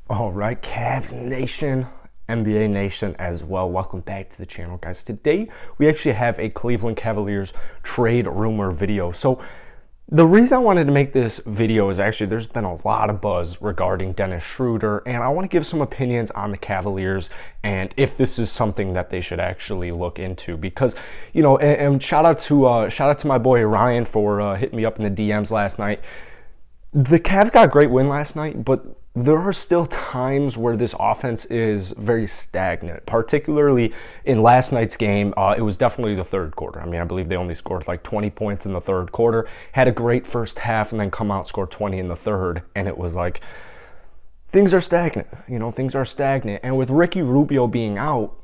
All right, Cavs Nation, NBA Nation as well. Welcome back to the channel, guys. Today, we actually have a Cleveland Cavaliers trade rumor video. So, the reason I wanted to make this video is actually there's been a lot of buzz regarding Dennis Schroder, and I want to give some opinions on the Cavaliers and if this is something that they should actually look into. Because, and shout out to my boy Ryan for hitting me up in the DMs last night. The Cavs got a great win last night, but there are still times where this offense is very stagnant, particularly in last night's game. It was definitely the third quarter. I mean, I believe they only scored like 20 points in the third quarter, had a great first half, and then come out, score 20 in the third, and it was like, things are stagnant. Things are stagnant. And with Ricky Rubio being out,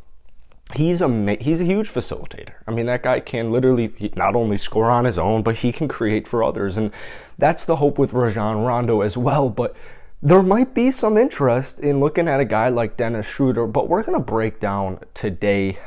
he's a huge facilitator. I mean, that guy can literally not only score on his own, but he can create for others. And that's the hope with Rajon Rondo as well. But there might be some interest in looking at a guy like Dennis Schroder, but we're going to break down today.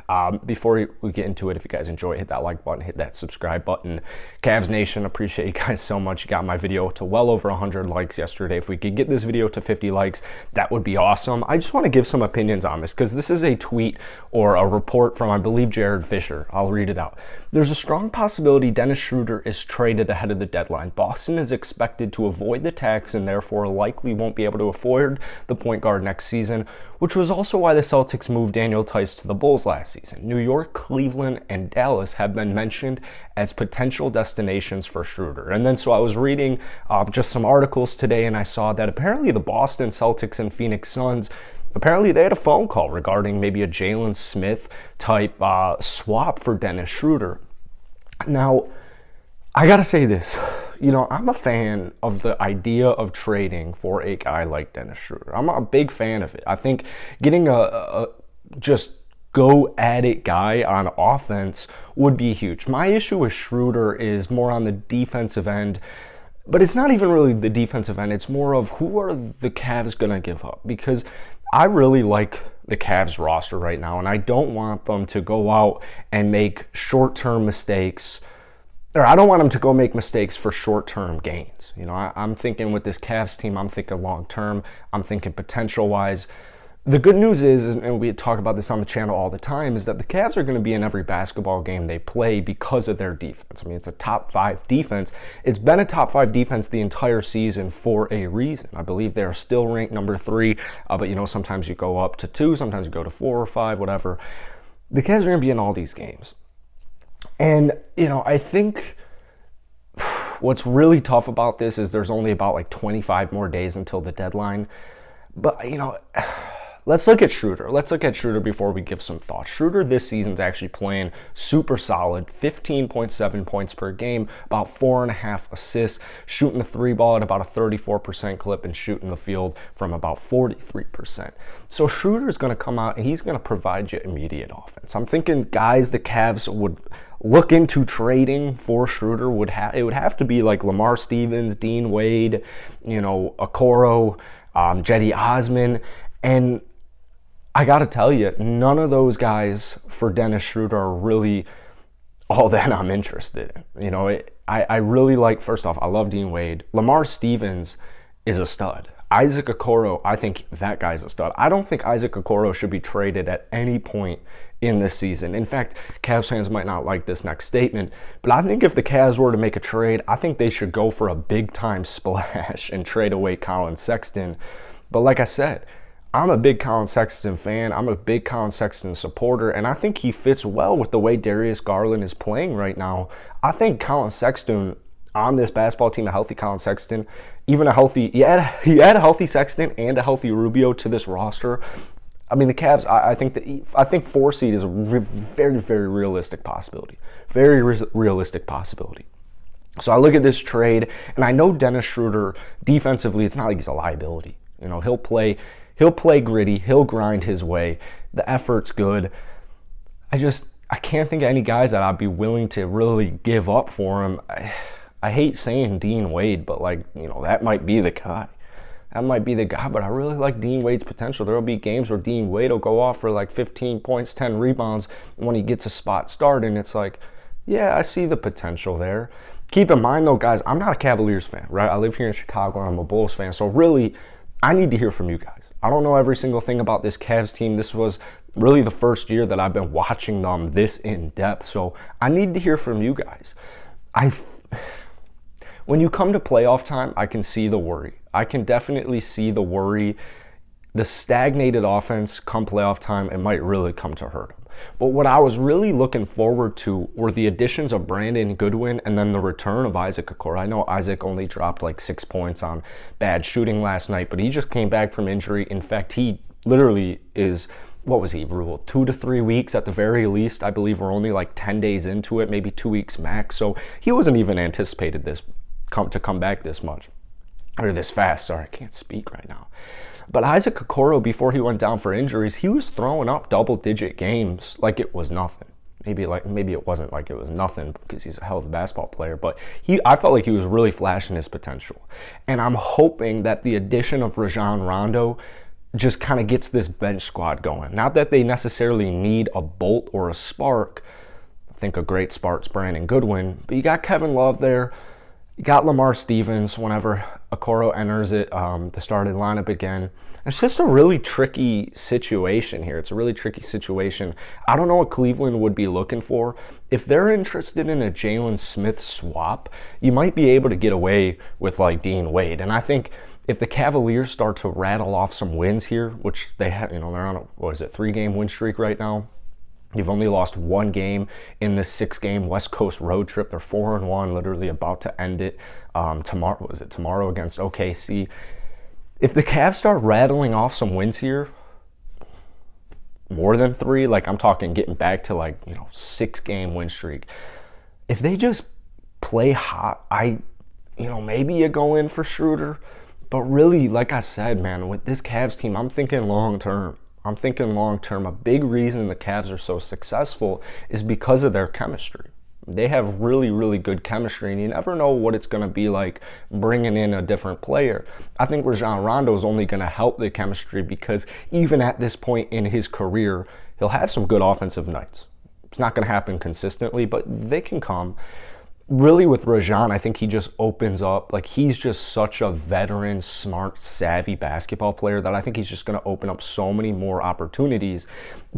Before we get into it, if you guys enjoy it, hit that like button, hit that subscribe button. Cavs Nation, appreciate you guys so much. You got my video to well over 100 likes yesterday. If we could get this video to 50 likes, that would be awesome. I just want to give some opinions on this because this is a tweet or a report from, I believe, Jared Fisher. I'll read it out. There's a strong possibility Dennis Schroder is traded ahead of the deadline. Boston is expected to avoid the tax and therefore likely won't be able to afford the point guard next season, which was also why the Celtics moved Daniel Tice to the Bulls last season. New York, Cleveland, and Dallas have been mentioned as potential destinations for Schroder. And then so I was reading just some articles today, and I saw that apparently the Boston Celtics and Phoenix Suns, apparently they had a phone call regarding maybe a Jalen Smith type swap for Dennis Schroder. Now, I gotta say this, I'm a fan of the idea of trading for a guy like Dennis Schroder. I'm a big fan of it. I think getting a just go at it guy on offense would be huge. My issue with Schroder is more on the defensive end, but it's not even really the defensive end. It's more of who are the Cavs gonna give up? Because I really like the Cavs roster right now, and I don't want them to go out and make short-term mistakes, or I don't want them to go make mistakes for short-term gains. I'm thinking with this Cavs team, I'm thinking long-term, I'm thinking potential-wise. The good news is, and we talk about this on the channel all the time, is that the Cavs are going to be in every basketball game they play because of their defense. I mean, it's a top 5 defense. It's been a top 5 defense the entire season for a reason. I believe they're still ranked number 3, but sometimes you go up to 2, sometimes you go to 4 or 5, whatever. The Cavs are going to be in all these games. And, I think what's really tough about this is there's only about like 25 more days until the deadline. But, let's look at Schroder. Let's look at Schroder before we give some thoughts. Schroder this season's actually playing super solid, 15.7 points per game, about 4.5 assists, shooting the 3 ball at about a 34% clip and shooting the field from about 43%. So Schroder's going to come out and he's going to provide you immediate offense. I'm thinking guys the Cavs would look into trading for Schroder it would have to be like Lamar Stevens, Dean Wade, Okoro, Jetty Osman, and I got to tell you, none of those guys for Dennis Schroder are really all that I'm interested in. I really like, first off, I love Dean Wade. Lamar Stevens is a stud. Isaac Okoro, I think that guy's a stud. I don't think Isaac Okoro should be traded at any point in this season. In fact, Cavs fans might not like this next statement, but I think if the Cavs were to make a trade, I think they should go for a big-time splash and trade away Colin Sexton. But like I said, I'm a big Colin Sexton fan. I'm a big Colin Sexton supporter, and I think he fits well with the way Darius Garland is playing right now. I think Colin Sexton on this basketball team, a healthy Colin Sexton, even a healthy, he had a healthy Sexton and a healthy Rubio to this roster. I mean, the Cavs, I think 4 seed is a very, very realistic possibility. Very realistic possibility. So I look at this trade, and I know Dennis Schroder, defensively, it's not like he's a liability. He'll play gritty, he'll grind his way. The effort's good. I can't think of any guys that I'd be willing to really give up for him. I hate saying Dean Wade, but that might be the guy. That might be the guy, but I really like Dean Wade's potential. There will be games where Dean Wade will go off for like 15 points, 10 rebounds, and when he gets a spot start, and it's like, yeah, I see the potential there. Keep in mind, though, guys, I'm not a Cavaliers fan, right? I live here in Chicago, and I'm a Bulls fan, so really, I need to hear from you guys. I don't know every single thing about this Cavs team. This was really the first year that I've been watching them this in depth. So I need to hear from you guys. When you come to playoff time, I can see the worry. I can definitely see the worry. The stagnated offense come playoff time, it might really come to hurt them. But what I was really looking forward to were the additions of Brandon Goodwin and then the return of Isaac Okoro. I know Isaac only dropped like 6 points on bad shooting last night, but he just came back from injury. In fact, he literally is, what was he, ruled 2 to 3 weeks at the very least. I believe we're only like 10 days into it, maybe 2 weeks max. So he wasn't even anticipated to come back this much, or this fast. Sorry, I can't speak right now. But Isaac Okoro, before he went down for injuries, he was throwing up double-digit games like it was nothing. Maybe it wasn't like it was nothing because he's a hell of a basketball player, but I felt like he was really flashing his potential. And I'm hoping that the addition of Rajon Rondo just kind of gets this bench squad going. Not that they necessarily need a bolt or a spark. I think a great spark's Brandon Goodwin, but you got Kevin Love there. You got Lamar Stevens whenever Okoro enters the starting lineup again. It's just a really tricky situation here. It's a really tricky situation. I don't know what Cleveland would be looking for. If they're interested in a Jalen Smith swap, you might be able to get away with like Dean Wade. And I think if the Cavaliers start to rattle off some wins here, which they have, they're on a 3-game win streak right now. You've only lost 1 game in this 6-game West Coast road trip. They're 4-1, literally about to end it tomorrow against OKC. If the Cavs start rattling off some wins here, more than 3, like I'm talking getting back to 6-game win streak. If they just play hot, maybe you go in for Schroder. But really, like I said, man, with this Cavs team, I'm thinking long term. A big reason the Cavs are so successful is because of their chemistry. They have really, really good chemistry, and you never know what it's going to be like bringing in a different player. I think Rajon Rondo is only going to help the chemistry because even at this point in his career, he'll have some good offensive nights. It's not going to happen consistently, but they can come. Really, with Rajon, I think he just opens up. Like, he's just such a veteran, smart, savvy basketball player that I think he's just going to open up so many more opportunities.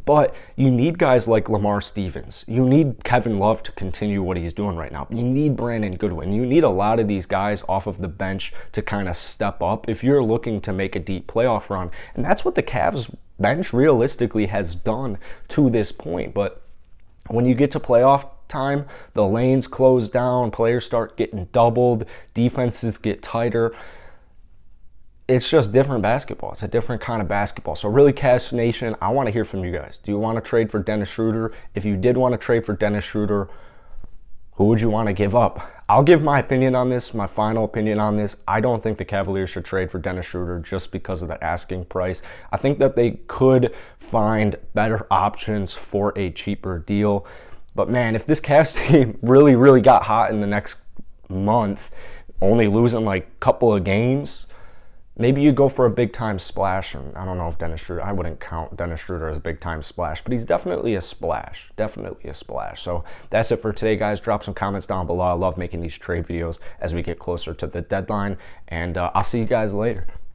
But you need guys like Lamar Stevens. You need Kevin Love to continue what he's doing right now. You need Brandon Goodwin. You need a lot of these guys off of the bench to kind of step up if you're looking to make a deep playoff run. And that's what the Cavs bench realistically has done to this point. But when you get to playoff time, the lanes close down, players start getting doubled, defenses get tighter. It's just different basketball. It's a different kind of basketball. So really, Cavs Nation, I want to hear from you guys. Do you want to trade for Dennis Schroder? If you did want to trade for Dennis Schroder, who would you want to give up? I'll give my opinion on this, my final opinion on this. I don't think the Cavaliers should trade for Dennis Schroder just because of the asking price. I think that they could find better options for a cheaper deal. But man, if this Cavs team really, really got hot in the next month, only losing like a couple of games, maybe you go for a big-time splash. And I don't know if I wouldn't count Dennis Schroder as a big-time splash, but he's definitely a splash. Definitely a splash. So that's it for today, guys. Drop some comments down below. I love making these trade videos as we get closer to the deadline. And I'll see you guys later.